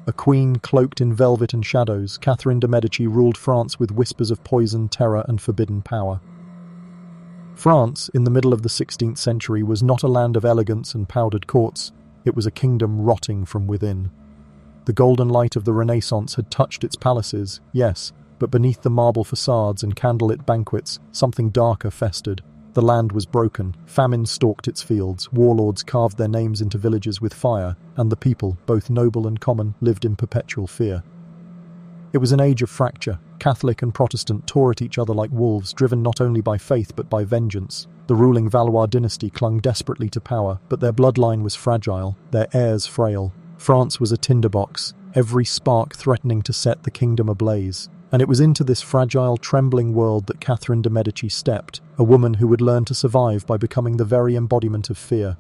A queen cloaked in velvet and shadows, Catherine de' Medici ruled France with whispers of poison, terror, and forbidden power. France, in the middle of the 16th century, was not a land of elegance and powdered courts. It was a kingdom rotting from within. The golden light of the Renaissance had touched its palaces, yes, but beneath the marble facades and candlelit banquets, something darker festered. The land was broken, famine stalked its fields, warlords carved their names into villages with fire, and the people, both noble and common, lived in perpetual fear. It was an age of fracture. Catholic and Protestant tore at each other like wolves, driven not only by faith but by vengeance. The ruling Valois dynasty clung desperately to power, but their bloodline was fragile, their heirs frail. France was a tinderbox, every spark threatening to set the kingdom ablaze. And it was into this fragile, trembling world that Catherine de' Medici stepped, a woman who would learn to survive by becoming the very embodiment of fear.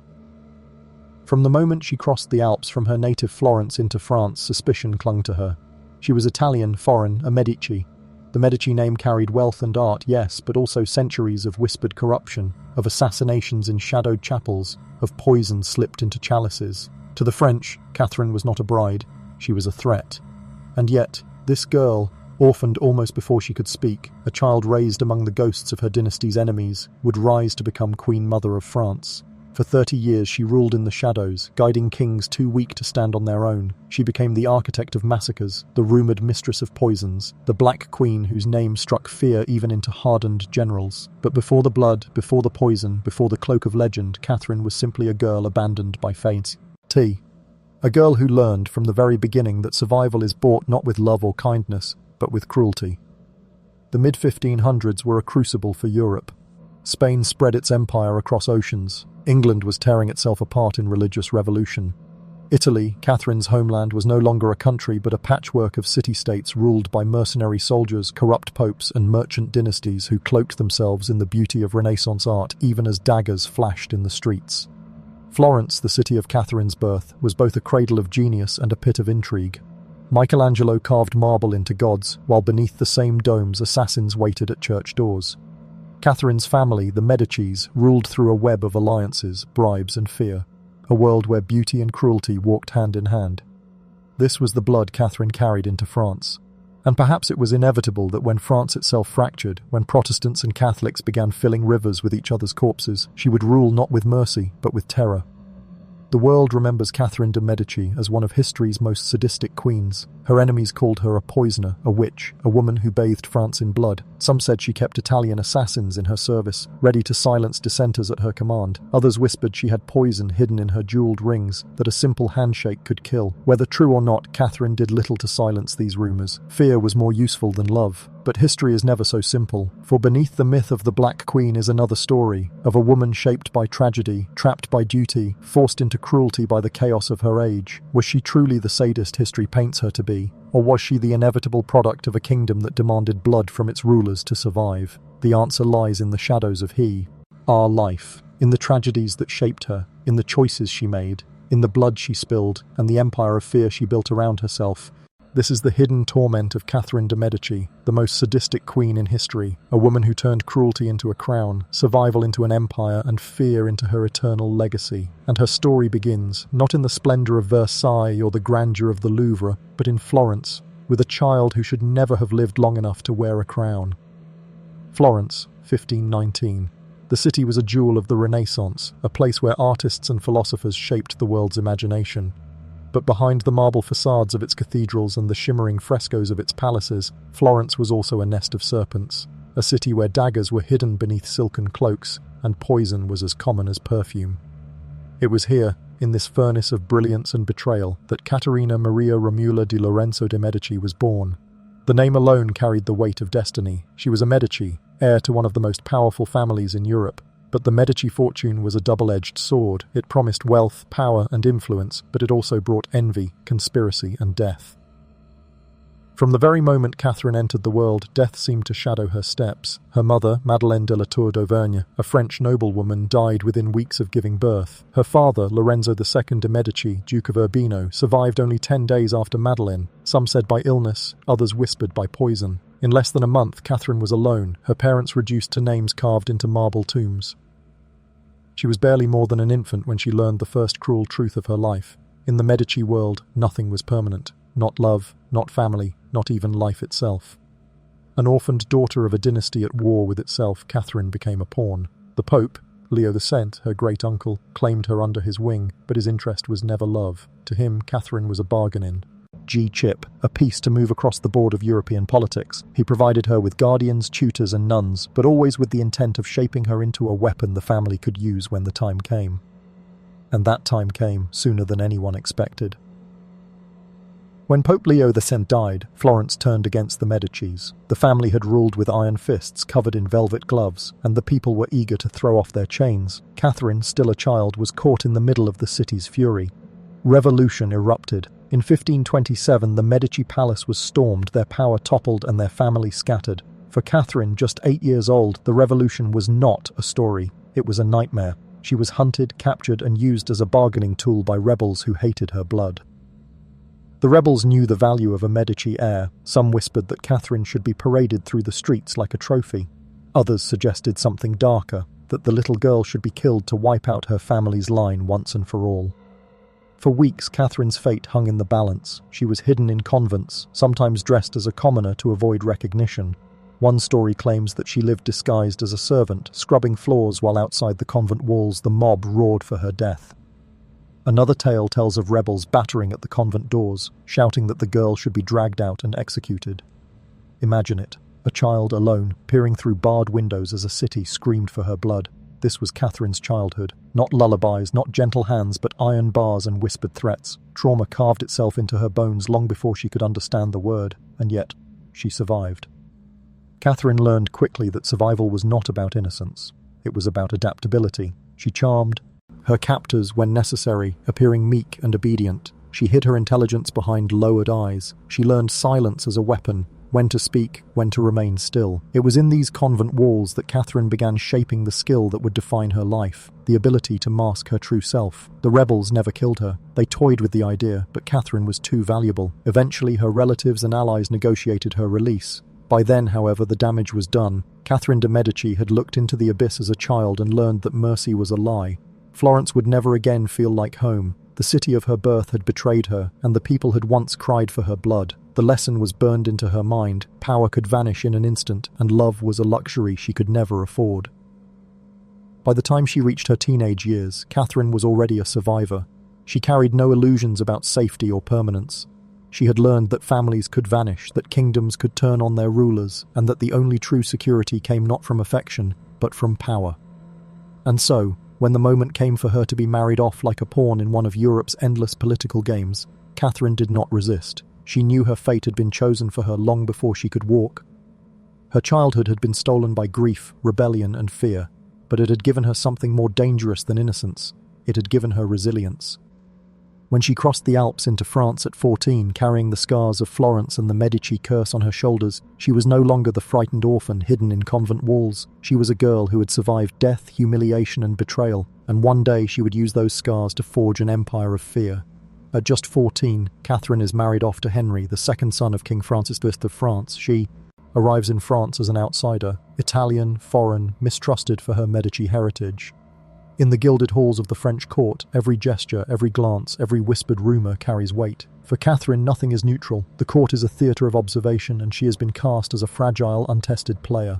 From the moment she crossed the Alps from her native Florence into France, suspicion clung to her. She was Italian, foreign, a Medici. The Medici name carried wealth and art, yes, but also centuries of whispered corruption, of assassinations in shadowed chapels, of poison slipped into chalices. To the French, Catherine was not a bride, she was a threat. And yet, this girl, orphaned almost before she could speak, a child raised among the ghosts of her dynasty's enemies, would rise to become Queen Mother of France. For 30 years she ruled in the shadows, guiding kings too weak to stand on their own. She became the architect of massacres, the rumoured mistress of poisons, the Black Queen whose name struck fear even into hardened generals. But before the blood, before the poison, before the cloak of legend, Catherine was simply a girl abandoned by fate. A girl who learned from the very beginning that survival is bought not with love or kindness, but with cruelty. The mid-1500s were a crucible for Europe. Spain spread its empire across oceans. England was tearing itself apart in religious revolution. Italy, Catherine's homeland, was no longer a country but a patchwork of city-states ruled by mercenary soldiers, corrupt popes, and merchant dynasties who cloaked themselves in the beauty of Renaissance art even as daggers flashed in the streets. Florence, the city of Catherine's birth, was both a cradle of genius and a pit of intrigue. Michelangelo carved marble into gods, while beneath the same domes assassins waited at church doors. Catherine's family, the Medicis, ruled through a web of alliances, bribes and fear, a world where beauty and cruelty walked hand in hand. This was the blood Catherine carried into France. And perhaps it was inevitable that when France itself fractured, when Protestants and Catholics began filling rivers with each other's corpses, she would rule not with mercy, but with terror. The world remembers Catherine de' Medici as one of history's most sadistic queens. Her enemies called her a poisoner, a witch, a woman who bathed France in blood. Some said she kept Italian assassins in her service, ready to silence dissenters at her command. Others whispered she had poison hidden in her jeweled rings, that a simple handshake could kill. Whether true or not, Catherine did little to silence these rumors. Fear was more useful than love. But history is never so simple, for beneath the myth of the Black Queen is another story, of a woman shaped by tragedy, trapped by duty, forced into cruelty by the chaos of her age. Was she truly the sadist history paints her to be, or was she the inevitable product of a kingdom that demanded blood from its rulers to survive? The answer lies in the shadows of our life, in the tragedies that shaped her, in the choices she made, in the blood she spilled, and the empire of fear she built around herself. This is the hidden torment of Catherine de' Medici, the most sadistic queen in history, a woman who turned cruelty into a crown, survival into an empire, and fear into her eternal legacy. And her story begins, not in the splendor of Versailles or the grandeur of the Louvre, but in Florence, with a child who should never have lived long enough to wear a crown. Florence, 1519. The city was a jewel of the Renaissance, a place where artists and philosophers shaped the world's imagination. But behind the marble facades of its cathedrals and the shimmering frescoes of its palaces, Florence was also a nest of serpents, a city where daggers were hidden beneath silken cloaks and poison was as common as perfume. It was here, in this furnace of brilliance and betrayal, that Caterina Maria Romula di Lorenzo de' Medici was born. The name alone carried the weight of destiny. She was a Medici, heir to one of the most powerful families in Europe. But the Medici fortune was a double-edged sword. It promised wealth, power, and influence, but it also brought envy, conspiracy, and death. From the very moment Catherine entered the world, death seemed to shadow her steps. Her mother, Madeleine de la Tour d'Auvergne, a French noblewoman, died within weeks of giving birth. Her father, Lorenzo II de' Medici, Duke of Urbino, survived only 10 days after Madeleine, some said by illness, others whispered by poison. In less than a month, Catherine was alone, her parents reduced to names carved into marble tombs. She was barely more than an infant when she learned the first cruel truth of her life. In the Medici world, nothing was permanent. not love, not family, not even life itself. An orphaned daughter of a dynasty at war with itself, Catherine became a pawn. The Pope, Leo II, her great-uncle, claimed her under his wing, but his interest was never love. To him, Catherine was a bargain in G-chip, a piece to move across the board of European politics. He provided her with guardians, tutors and nuns, but always with the intent of shaping her into a weapon the family could use when the time came. And that time came sooner than anyone expected. When Pope Leo X died, Florence turned against the Medicis. The family had ruled with iron fists covered in velvet gloves, and the people were eager to throw off their chains. Catherine, still a child, was caught in the middle of the city's fury. Revolution erupted. In 1527, the Medici palace was stormed, their power toppled and their family scattered. For Catherine, just 8 years old, the revolution was not a story. It was a nightmare. She was hunted, captured and used as a bargaining tool by rebels who hated her blood. The rebels knew the value of a Medici heir. Some whispered that Catherine should be paraded through the streets like a trophy. Others suggested something darker, that the little girl should be killed to wipe out her family's line once and for all. For weeks, Catherine's fate hung in the balance. She was hidden in convents, sometimes dressed as a commoner to avoid recognition. One story claims that she lived disguised as a servant, scrubbing floors while outside the convent walls the mob roared for her death. Another tale tells of rebels battering at the convent doors, shouting that the girl should be dragged out and executed. Imagine it, a child alone, peering through barred windows as a city screamed for her blood. This was Catherine's childhood. Not lullabies, not gentle hands, but iron bars and whispered threats. Trauma carved itself into her bones long before she could understand the word, and yet she survived. Catherine learned quickly that survival was not about innocence. It was about adaptability. She charmed her captors when necessary, appearing meek and obedient. She hid her intelligence behind lowered eyes. She learned silence as a weapon, when to speak, when to remain still. It was in these convent walls that Catherine began shaping the skill that would define her life, the ability to mask her true self. The rebels never killed her. They toyed with the idea, but Catherine was too valuable. Eventually, her relatives and allies negotiated her release. By then, however, the damage was done. Catherine de' Medici had looked into the abyss as a child and learned that mercy was a lie. Florence would never again feel like home. The city of her birth had betrayed her, and the people had once cried for her blood. The lesson was burned into her mind. Power could vanish in an instant, and love was a luxury she could never afford. By the time she reached her teenage years, Catherine was already a survivor. She carried no illusions about safety or permanence. She had learned that families could vanish, that kingdoms could turn on their rulers, and that the only true security came not from affection, but from power. And so, when the moment came for her to be married off like a pawn in one of Europe's endless political games, Catherine did not resist. She knew her fate had been chosen for her long before she could walk. Her childhood had been stolen by grief, rebellion and fear, but it had given her something more dangerous than innocence. It had given her resilience. When she crossed the Alps into France at 14, carrying the scars of Florence and the Medici curse on her shoulders, she was no longer the frightened orphan hidden in convent walls. She was a girl who had survived death, humiliation and betrayal, and one day she would use those scars to forge an empire of fear. At just 14, Catherine is married off to Henry, the second son of King Francis V of France. She arrives in France as an outsider, Italian, foreign, mistrusted for her Medici heritage. In the gilded halls of the French court, every gesture, every glance, every whispered rumour carries weight. For Catherine, nothing is neutral. The court is a theatre of observation, and she has been cast as a fragile, untested player.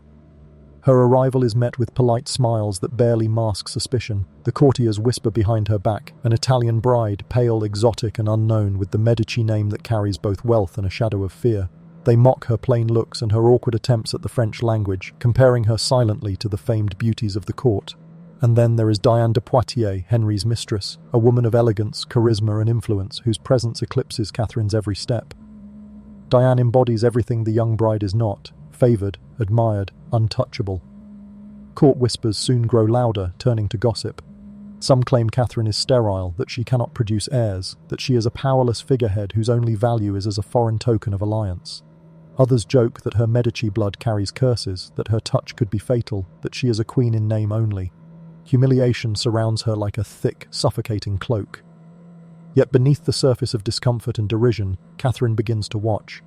Her arrival is met with polite smiles that barely mask suspicion. The courtiers whisper behind her back, an Italian bride, pale, exotic and unknown, with the Medici name that carries both wealth and a shadow of fear. They mock her plain looks and her awkward attempts at the French language, comparing her silently to the famed beauties of the court. And then there is Diane de Poitiers, Henry's mistress, a woman of elegance, charisma and influence, whose presence eclipses Catherine's every step. Diane embodies everything the young bride is not: favoured, admired, untouchable. Court whispers soon grow louder, turning to gossip. Some claim Catherine is sterile, that she cannot produce heirs, that she is a powerless figurehead whose only value is as a foreign token of alliance. Others joke that her Medici blood carries curses, that her touch could be fatal, that she is a queen in name only. Humiliation surrounds her like a thick, suffocating cloak. Yet beneath the surface of discomfort and derision, Catherine begins to watch.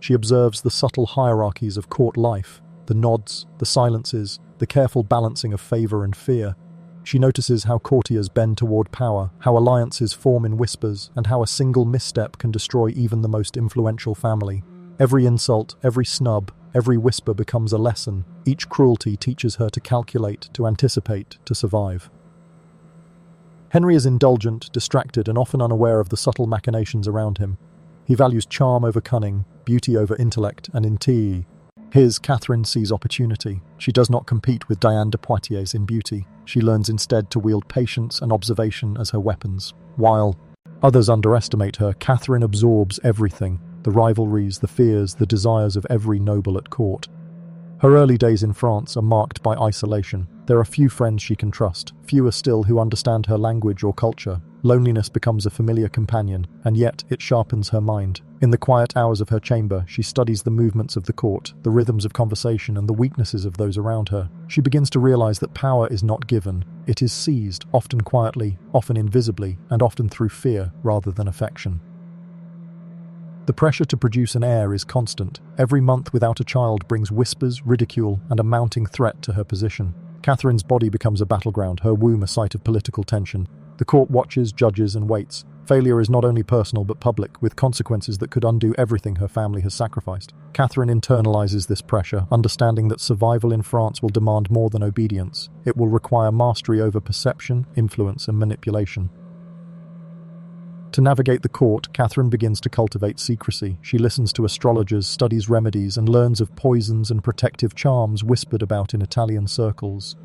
She observes the subtle hierarchies of court life, the nods, the silences, the careful balancing of favour and fear. She notices how courtiers bend toward power, how alliances form in whispers, and how a single misstep can destroy even the most influential family. Every insult, every snub, every whisper becomes a lesson. Each cruelty teaches her to calculate, to anticipate, to survive. Henry is indulgent, distracted, and often unaware of the subtle machinations around him. He values charm over cunning, beauty over intellect, and intrigue. Catherine sees opportunity. She does not compete with Diane de Poitiers in beauty. She learns instead to wield patience and observation as her weapons. While others underestimate her, Catherine absorbs everything: the rivalries, the fears, the desires of every noble at court. Her early days in France are marked by isolation. There are few friends she can trust, fewer still who understand her language or culture. Loneliness becomes a familiar companion, and yet it sharpens her mind. In the quiet hours of her chamber, she studies the movements of the court, the rhythms of conversation, and the weaknesses of those around her. She begins to realize that power is not given. It is seized, often quietly, often invisibly, and often through fear rather than affection. The pressure to produce an heir is constant. Every month without a child brings whispers, ridicule, and a mounting threat to her position. Catherine's body becomes a battleground, her womb a site of political tension. The court watches, judges, and waits. Failure is not only personal but public, with consequences that could undo everything her family has sacrificed. Catherine internalizes this pressure, understanding that survival in France will demand more than obedience. It will require mastery over perception, influence, and manipulation. To navigate the court, Catherine begins to cultivate secrecy. She listens to astrologers, studies remedies, and learns of poisons and protective charms whispered about in Italian circles.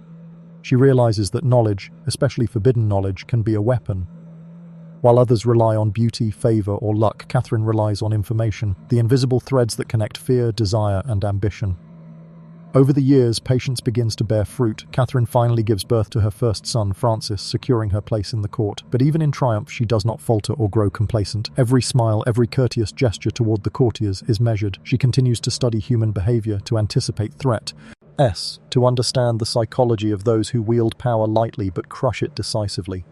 She realizes that knowledge, especially forbidden knowledge, can be a weapon. While others rely on beauty, favor, or luck, Catherine relies on information, the invisible threads that connect fear, desire, and ambition. Over the years, patience begins to bear fruit. Catherine finally gives birth to her first son, Francis, securing her place in the court. But even in triumph, she does not falter or grow complacent. Every smile, every courteous gesture toward the courtiers is measured. She continues to study human behavior, to anticipate threat. To understand the psychology of those who wield power lightly but crush it decisively.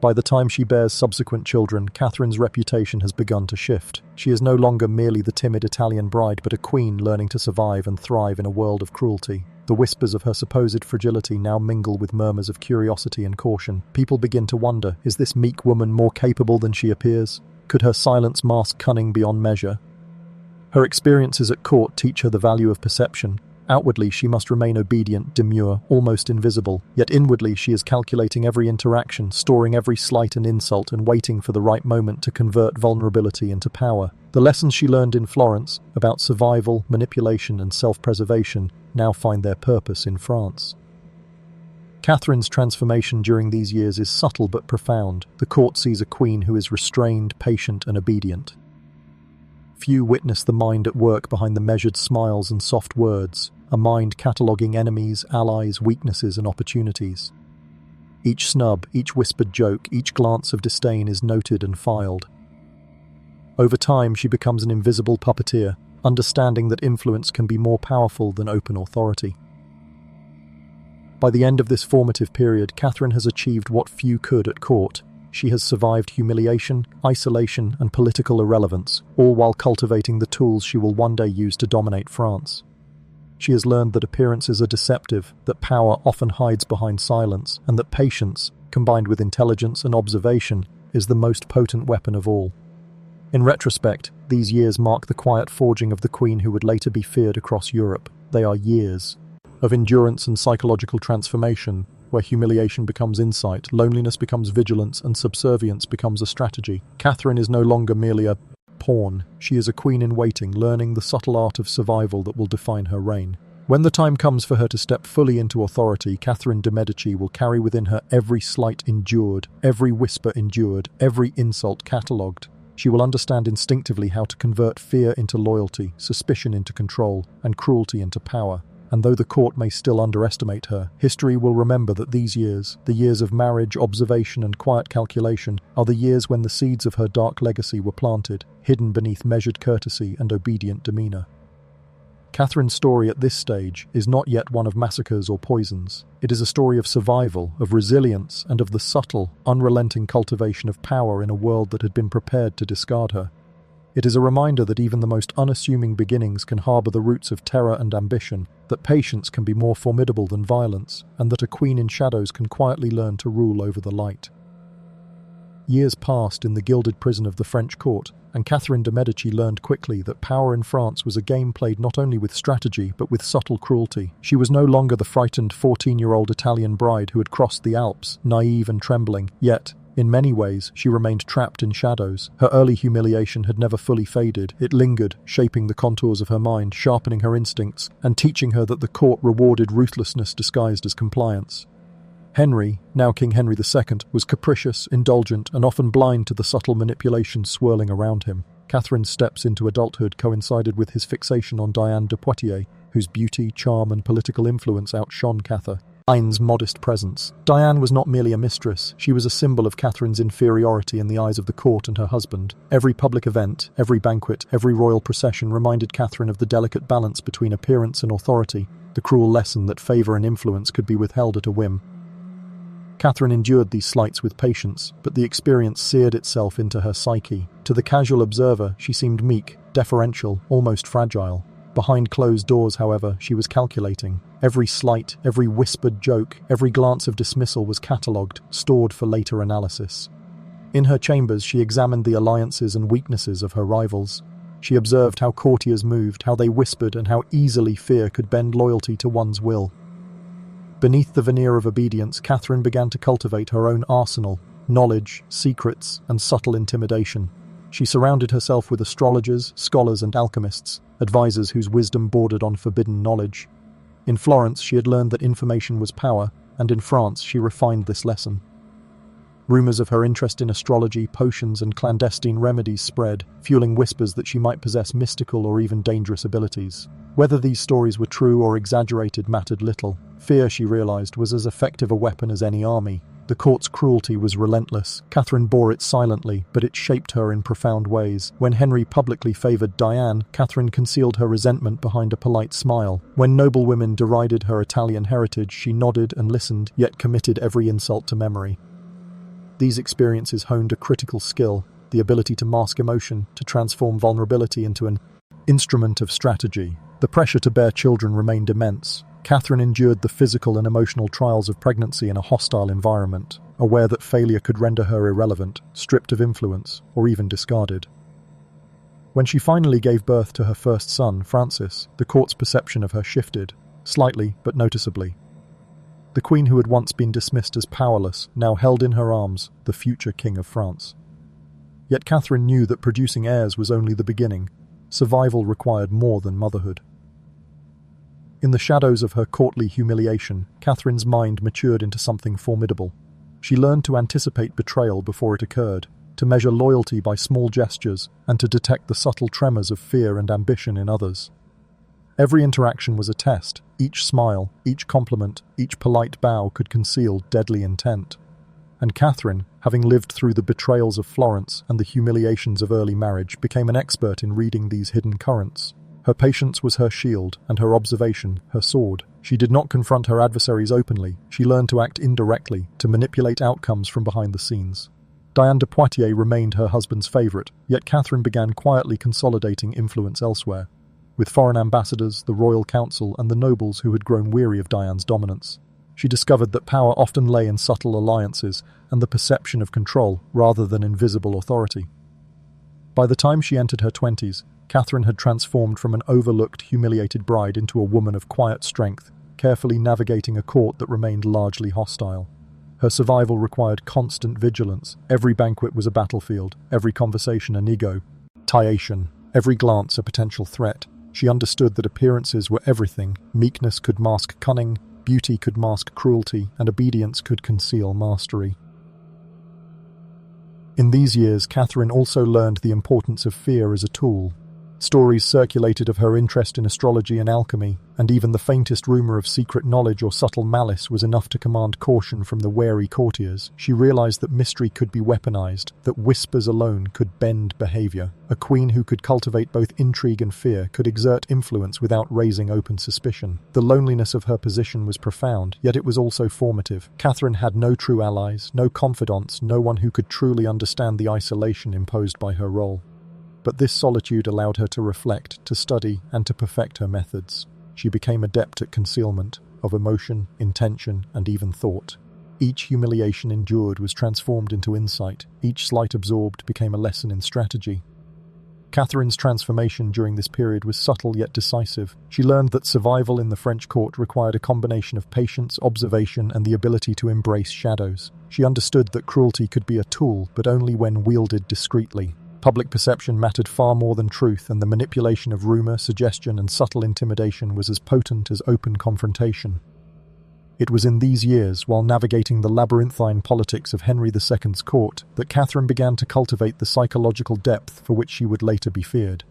By the time she bears subsequent children, Catherine's reputation has begun to shift. She is no longer merely the timid Italian bride, but a queen learning to survive and thrive in a world of cruelty. The whispers of her supposed fragility now mingle with murmurs of curiosity and caution. People begin to wonder, is this meek woman more capable than she appears? Could her silence mask cunning beyond measure? Her experiences at court teach her the value of perception. Outwardly, she must remain obedient, demure, almost invisible. Yet inwardly, she is calculating every interaction, storing every slight and insult, and waiting for the right moment to convert vulnerability into power. The lessons she learned in Florence about survival, manipulation, and self-preservation now find their purpose in France. Catherine's transformation during these years is subtle but profound. The court sees a queen who is restrained, patient, and obedient. Few witness the mind at work behind the measured smiles and soft words, a mind cataloguing enemies, allies, weaknesses, and opportunities. Each snub, each whispered joke, each glance of disdain is noted and filed. Over time, she becomes an invisible puppeteer, understanding that influence can be more powerful than open authority. By the end of this formative period, Catherine has achieved what few could at court. She has survived humiliation, isolation, and political irrelevance, all while cultivating the tools she will one day use to dominate France. She has learned that appearances are deceptive, that power often hides behind silence, and that patience, combined with intelligence and observation, is the most potent weapon of all. In retrospect, these years mark the quiet forging of the queen who would later be feared across Europe. They are years of endurance and psychological transformation, where humiliation becomes insight, loneliness becomes vigilance, and subservience becomes a strategy. Catherine is no longer merely a pawn. She is a queen in waiting, learning the subtle art of survival that will define her reign. When the time comes for her to step fully into authority, Catherine de Medici will carry within her every slight endured, every whisper endured, every insult catalogued. She will understand instinctively how to convert fear into loyalty, suspicion into control, and cruelty into power. And though the court may still underestimate her, history will remember that these years, the years of marriage, observation, and quiet calculation, are the years when the seeds of her dark legacy were planted, hidden beneath measured courtesy and obedient demeanor. Catherine's story at this stage is not yet one of massacres or poisons. It is a story of survival, of resilience, and of the subtle, unrelenting cultivation of power in a world that had been prepared to discard her. It is a reminder that even the most unassuming beginnings can harbor the roots of terror and ambition, that patience can be more formidable than violence, and that a queen in shadows can quietly learn to rule over the light. Years passed in the gilded prison of the French court, and Catherine de' Medici learned quickly that power in France was a game played not only with strategy but with subtle cruelty. She was no longer the frightened 14-year-old Italian bride who had crossed the Alps, naive and trembling, yet, in many ways, she remained trapped in shadows. Her early humiliation had never fully faded. It lingered, shaping the contours of her mind, sharpening her instincts, and teaching her that the court rewarded ruthlessness disguised as compliance. Henry, now King Henry II, was capricious, indulgent, and often blind to the subtle manipulations swirling around him. Catherine's steps into adulthood coincided with his fixation on Diane de Poitiers, whose beauty, charm, and political influence outshone Catherine's modest presence. Diane was not merely a mistress, she was a symbol of Catherine's inferiority in the eyes of the court and her husband. Every public event, every banquet, every royal procession reminded Catherine of the delicate balance between appearance and authority, the cruel lesson that favour and influence could be withheld at a whim. Catherine endured these slights with patience, but the experience seared itself into her psyche. To the casual observer, she seemed meek, deferential, almost fragile. Behind closed doors, however, she was calculating. Every slight, every whispered joke, every glance of dismissal was catalogued, stored for later analysis. In her chambers, she examined the alliances and weaknesses of her rivals. She observed how courtiers moved, how they whispered, and how easily fear could bend loyalty to one's will. Beneath the veneer of obedience, Catherine began to cultivate her own arsenal, knowledge, secrets, and subtle intimidation. She surrounded herself with astrologers, scholars, and alchemists, advisors whose wisdom bordered on forbidden knowledge. In Florence, she had learned that information was power, and in France, she refined this lesson. Rumors of her interest in astrology, potions, and clandestine remedies spread, fueling whispers that she might possess mystical or even dangerous abilities. Whether these stories were true or exaggerated mattered little. Fear, she realized, was as effective a weapon as any army. The court's cruelty was relentless. Catherine bore it silently, but it shaped her in profound ways. When Henry publicly favored Diane, Catherine concealed her resentment behind a polite smile. When noblewomen derided her Italian heritage, she nodded and listened, yet committed every insult to memory. These experiences honed a critical skill, the ability to mask emotion, to transform vulnerability into an instrument of strategy. The pressure to bear children remained immense. Catherine endured the physical and emotional trials of pregnancy in a hostile environment, aware that failure could render her irrelevant, stripped of influence, or even discarded. When she finally gave birth to her first son, Francis, the court's perception of her shifted, slightly but noticeably. The queen who had once been dismissed as powerless now held in her arms the future king of France. Yet Catherine knew that producing heirs was only the beginning. Survival required more than motherhood. In the shadows of her courtly humiliation, Catherine's mind matured into something formidable. She learned to anticipate betrayal before it occurred, to measure loyalty by small gestures, and to detect the subtle tremors of fear and ambition in others. Every interaction was a test. Each smile, each compliment, each polite bow could conceal deadly intent. And Catherine, having lived through the betrayals of Florence and the humiliations of early marriage, became an expert in reading these hidden currents. Her patience was her shield, and her observation her sword. She did not confront her adversaries openly. She learned to act indirectly, to manipulate outcomes from behind the scenes. Diane de Poitiers remained her husband's favourite, yet Catherine began quietly consolidating influence elsewhere, with foreign ambassadors, the royal council, and the nobles who had grown weary of Diane's dominance. She discovered that power often lay in subtle alliances and the perception of control rather than in visible authority. By the time she entered her 20s, Catherine had transformed from an overlooked, humiliated bride into a woman of quiet strength, carefully navigating a court that remained largely hostile. Her survival required constant vigilance. Every banquet was a battlefield, every conversation a negotiation, every glance a potential threat. She understood that appearances were everything. Meekness could mask cunning, beauty could mask cruelty, and obedience could conceal mastery. In these years, Catherine also learned the importance of fear as a tool. Stories circulated of her interest in astrology and alchemy, and even the faintest rumour of secret knowledge or subtle malice was enough to command caution from the wary courtiers. She realised that mystery could be weaponized, that whispers alone could bend behaviour. A queen who could cultivate both intrigue and fear could exert influence without raising open suspicion. The loneliness of her position was profound, yet it was also formative. Catherine had no true allies, no confidants, no one who could truly understand the isolation imposed by her role. But this solitude allowed her to reflect, to study, and to perfect her methods. She became adept at concealment, of emotion, intention, and even thought. Each humiliation endured was transformed into insight. Each slight absorbed became a lesson in strategy. Catherine's transformation during this period was subtle yet decisive. She learned that survival in the French court required a combination of patience, observation, and the ability to embrace shadows. She understood that cruelty could be a tool, but only when wielded discreetly. Public perception mattered far more than truth, and the manipulation of rumor, suggestion, and subtle intimidation was as potent as open confrontation. It was in these years, while navigating the labyrinthine politics of Henry II's court, that Catherine began to cultivate the psychological depth for which she would later be feared.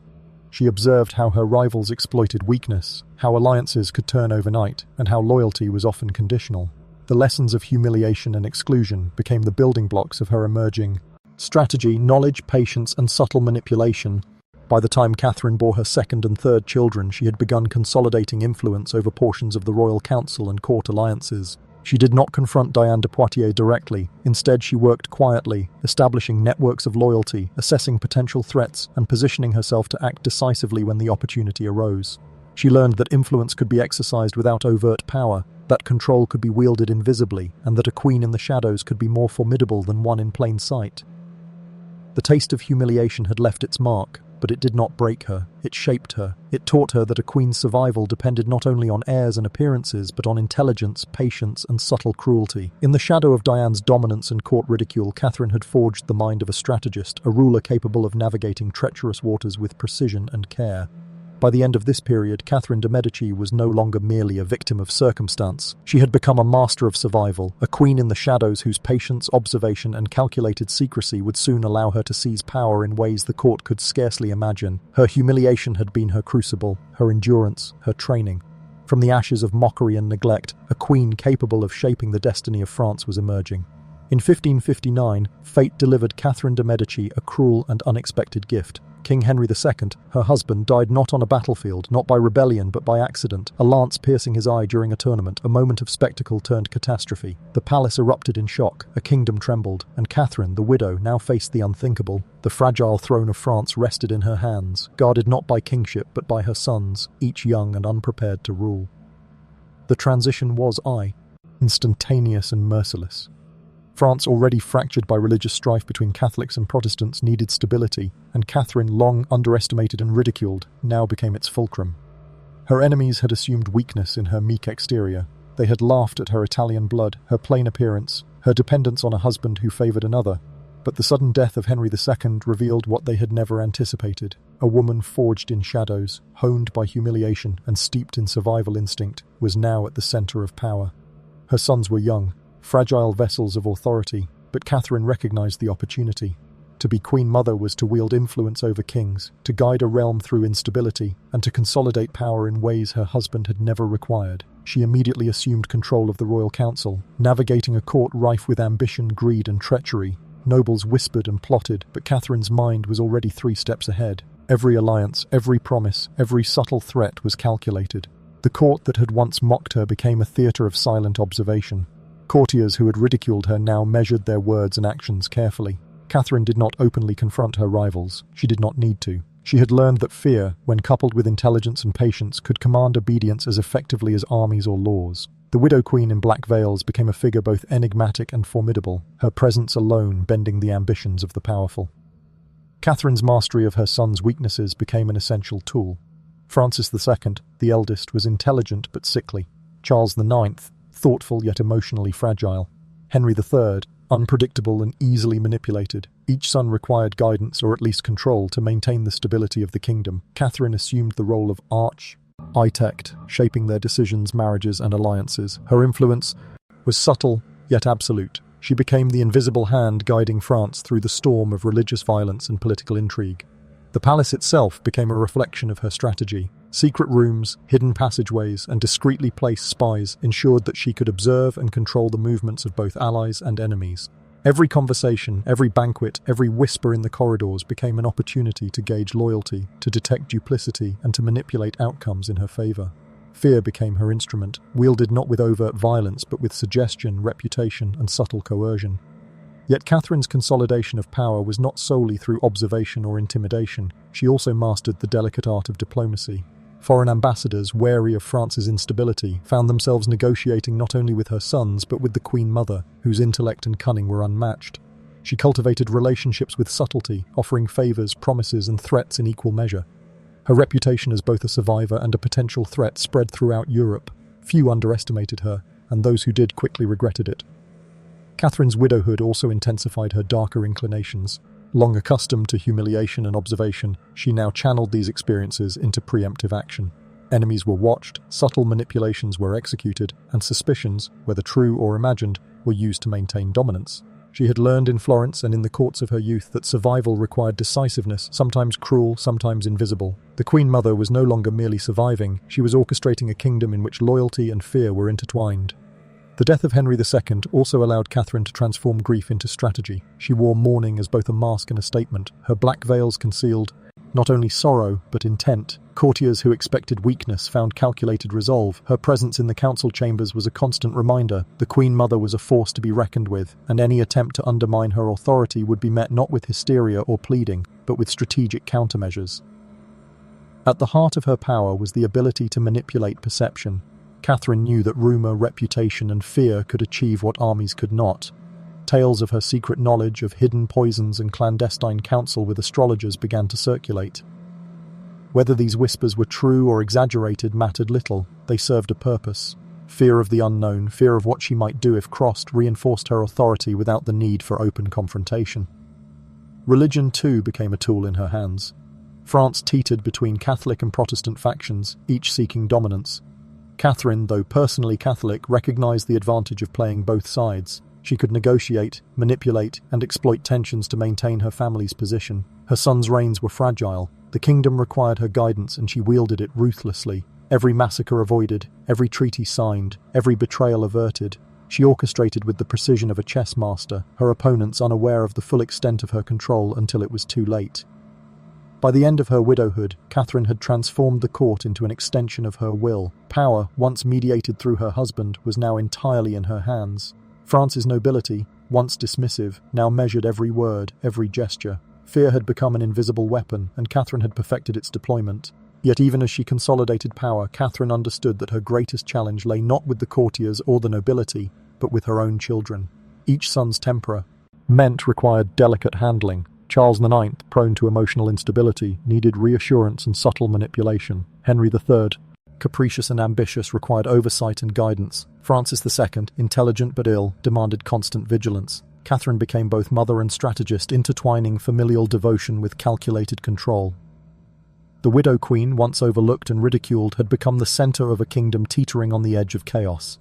She observed how her rivals exploited weakness, how alliances could turn overnight, and how loyalty was often conditional. The lessons of humiliation and exclusion became the building blocks of her emerging strategy, knowledge, patience, and subtle manipulation. By the time Catherine bore her second and third children, she had begun consolidating influence over portions of the royal council and court alliances. She did not confront Diane de Poitiers directly. Instead, she worked quietly, establishing networks of loyalty, assessing potential threats, and positioning herself to act decisively when the opportunity arose. She learned that influence could be exercised without overt power, that control could be wielded invisibly, and that a queen in the shadows could be more formidable than one in plain sight. The taste of humiliation had left its mark, but it did not break her. It shaped her. It taught her that a queen's survival depended not only on airs and appearances, but on intelligence, patience, and subtle cruelty. In the shadow of Diane's dominance and court ridicule, Catherine had forged the mind of a strategist, a ruler capable of navigating treacherous waters with precision and care. By the end of this period, Catherine de Medici was no longer merely a victim of circumstance. She had become a master of survival, a queen in the shadows whose patience, observation, and calculated secrecy would soon allow her to seize power in ways the court could scarcely imagine. Her humiliation had been her crucible, her endurance, her training. From the ashes of mockery and neglect, a queen capable of shaping the destiny of France was emerging. In 1559, fate delivered Catherine de Medici a cruel and unexpected gift. King Henry II, her husband, died not on a battlefield, not by rebellion but by accident, a lance piercing his eye during a tournament, a moment of spectacle turned catastrophe. The palace erupted in shock, a kingdom trembled, and Catherine, the widow, now faced the unthinkable. The fragile throne of France rested in her hands, guarded not by kingship but by her sons, each young and unprepared to rule. The transition was instantaneous and merciless. France, already fractured by religious strife between Catholics and Protestants, needed stability, and Catherine, long underestimated and ridiculed, now became its fulcrum. Her enemies had assumed weakness in her meek exterior. They had laughed at her Italian blood, her plain appearance, her dependence on a husband who favoured another. But the sudden death of Henry II revealed what they had never anticipated. A woman forged in shadows, honed by humiliation and steeped in survival instinct, was now at the centre of power. Her sons were young, fragile vessels of authority, but Catherine recognized the opportunity. To be Queen Mother was to wield influence over kings, to guide a realm through instability, and to consolidate power in ways her husband had never required. She immediately assumed control of the royal council, navigating a court rife with ambition, greed, and treachery. Nobles whispered and plotted, but Catherine's mind was already 3 steps ahead. Every alliance, every promise, every subtle threat was calculated. The court that had once mocked her became a theatre of silent observation. Courtiers who had ridiculed her now measured their words and actions carefully. Catherine did not openly confront her rivals. She did not need to. She had learned that fear, when coupled with intelligence and patience, could command obedience as effectively as armies or laws. The widow queen in black veils became a figure both enigmatic and formidable, her presence alone bending the ambitions of the powerful. Catherine's mastery of her son's weaknesses became an essential tool. Francis II, the eldest, was intelligent but sickly. Charles IX, thoughtful yet emotionally fragile. Henry III, unpredictable and easily manipulated. Each son required guidance or at least control to maintain the stability of the kingdom. Catherine assumed the role of architect, shaping their decisions, marriages, and alliances. Her influence was subtle yet absolute. She became the invisible hand guiding France through the storm of religious violence and political intrigue. The palace itself became a reflection of her strategy. Secret rooms, hidden passageways, and discreetly placed spies ensured that she could observe and control the movements of both allies and enemies. Every conversation, every banquet, every whisper in the corridors became an opportunity to gauge loyalty, to detect duplicity, and to manipulate outcomes in her favor. Fear became her instrument, wielded not with overt violence but with suggestion, reputation, and subtle coercion. Yet Catherine's consolidation of power was not solely through observation or intimidation. She also mastered the delicate art of diplomacy. Foreign ambassadors, wary of France's instability, found themselves negotiating not only with her sons but with the Queen Mother, whose intellect and cunning were unmatched. She cultivated relationships with subtlety, offering favours, promises and threats in equal measure. Her reputation as both a survivor and a potential threat spread throughout Europe. Few underestimated her, and those who did quickly regretted it. Catherine's widowhood also intensified her darker inclinations. Long accustomed to humiliation and observation, she now channeled these experiences into preemptive action. Enemies were watched, subtle manipulations were executed, and suspicions, whether true or imagined, were used to maintain dominance. She had learned in Florence and in the courts of her youth that survival required decisiveness, sometimes cruel, sometimes invisible. The Queen Mother was no longer merely surviving, she was orchestrating a kingdom in which loyalty and fear were intertwined. The death of Henry II also allowed Catherine to transform grief into strategy. She wore mourning as both a mask and a statement. Her black veils concealed not only sorrow, but intent. Courtiers who expected weakness found calculated resolve. Her presence in the council chambers was a constant reminder. The Queen Mother was a force to be reckoned with, and any attempt to undermine her authority would be met not with hysteria or pleading, but with strategic countermeasures. At the heart of her power was the ability to manipulate perception. Catherine knew that rumour, reputation and fear could achieve what armies could not. Tales of her secret knowledge of hidden poisons and clandestine counsel with astrologers began to circulate. Whether these whispers were true or exaggerated mattered little. They served a purpose. Fear of the unknown, fear of what she might do if crossed, reinforced her authority without the need for open confrontation. Religion, too, became a tool in her hands. France teetered between Catholic and Protestant factions, each seeking dominance. Catherine, though personally Catholic, recognized the advantage of playing both sides. She could negotiate, manipulate, and exploit tensions to maintain her family's position. Her sons' reigns were fragile. The kingdom required her guidance, and she wielded it ruthlessly. Every massacre avoided, every treaty signed, every betrayal averted. She orchestrated with the precision of a chess master, her opponents unaware of the full extent of her control until it was too late. By the end of her widowhood, Catherine had transformed the court into an extension of her will. Power, once mediated through her husband, was now entirely in her hands. France's nobility, once dismissive, now measured every word, every gesture. Fear had become an invisible weapon, and Catherine had perfected its deployment. Yet even as she consolidated power, Catherine understood that her greatest challenge lay not with the courtiers or the nobility, but with her own children. Each son's temperament required delicate handling. Charles IX, prone to emotional instability, needed reassurance and subtle manipulation. Henry III, capricious and ambitious, required oversight and guidance. Francis II, intelligent but ill, demanded constant vigilance. Catherine became both mother and strategist, intertwining familial devotion with calculated control. The widow queen, once overlooked and ridiculed, had become the center of a kingdom teetering on the edge of chaos.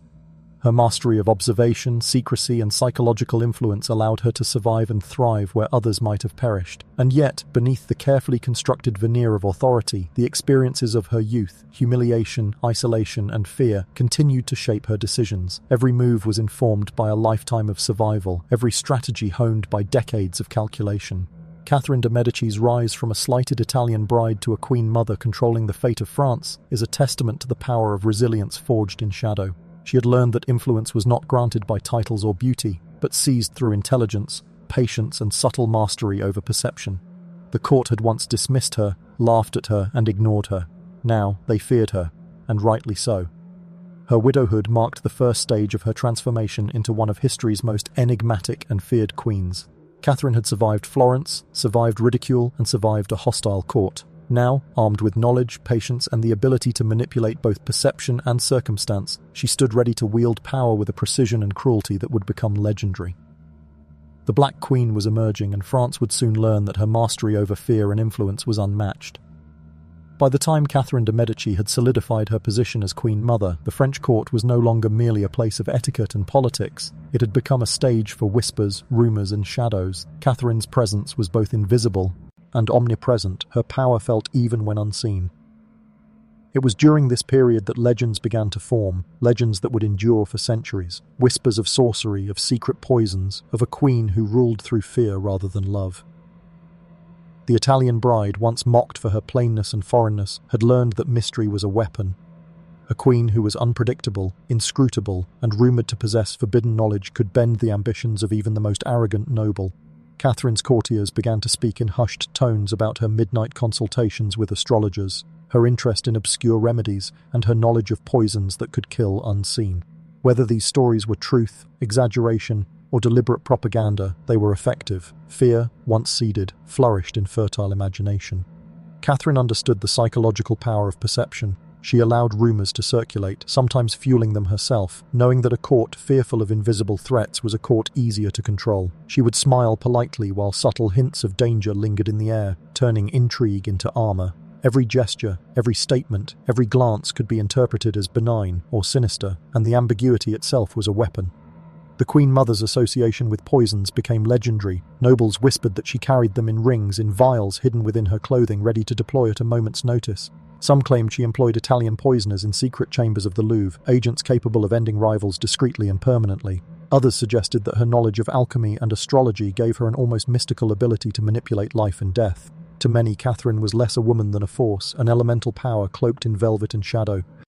Her mastery of observation, secrecy, and psychological influence allowed her to survive and thrive where others might have perished. And yet, beneath the carefully constructed veneer of authority, the experiences of her youth, humiliation, isolation, and fear, continued to shape her decisions. Every move was informed by a lifetime of survival, every strategy honed by decades of calculation. Catherine de' Medici's rise from a slighted Italian bride to a queen mother controlling the fate of France is a testament to the power of resilience forged in shadow. She had learned that influence was not granted by titles or beauty, but seized through intelligence, patience, and subtle mastery over perception. The court had once dismissed her, laughed at her, and ignored her. Now they feared her, and rightly so. Her widowhood marked the first stage of her transformation into one of history's most enigmatic and feared queens. Catherine had survived Florence, survived ridicule, and survived a hostile court. Now, armed with knowledge, patience, and the ability to manipulate both perception and circumstance, she stood ready to wield power with a precision and cruelty that would become legendary. The Black Queen was emerging, and France would soon learn that her mastery over fear and influence was unmatched. By the time Catherine de' Medici had solidified her position as Queen Mother, the French court was no longer merely a place of etiquette and politics. It had become a stage for whispers, rumours, and shadows. Catherine's presence was both invisible and omnipresent, her power felt even when unseen. It was during this period that legends began to form, legends that would endure for centuries. Whispers of sorcery, of secret poisons, of a queen who ruled through fear rather than love. The Italian bride, once mocked for her plainness and foreignness, had learned that mystery was a weapon. A queen who was unpredictable, inscrutable, and rumoured to possess forbidden knowledge could bend the ambitions of even the most arrogant noble. Catherine's courtiers began to speak in hushed tones about her midnight consultations with astrologers, her interest in obscure remedies, and her knowledge of poisons that could kill unseen. Whether these stories were truth, exaggeration, or deliberate propaganda, they were effective. Fear, once seeded, flourished in fertile imagination. Catherine understood the psychological power of perception. She allowed rumours to circulate, sometimes fueling them herself, knowing that a court fearful of invisible threats was a court easier to control. She would smile politely while subtle hints of danger lingered in the air, turning intrigue into armour. Every gesture, every statement, every glance could be interpreted as benign or sinister, and the ambiguity itself was a weapon. The Queen Mother's association with poisons became legendary. Nobles whispered that she carried them in rings, in vials hidden within her clothing, ready to deploy at a moment's notice. Some claimed she employed Italian poisoners in secret chambers of the Louvre, agents capable of ending rivals discreetly and permanently. Others suggested that her knowledge of alchemy and astrology gave her an almost mystical ability to manipulate life and death. To many, Catherine was less a woman than a force, an elemental power cloaked in velvet and shadow.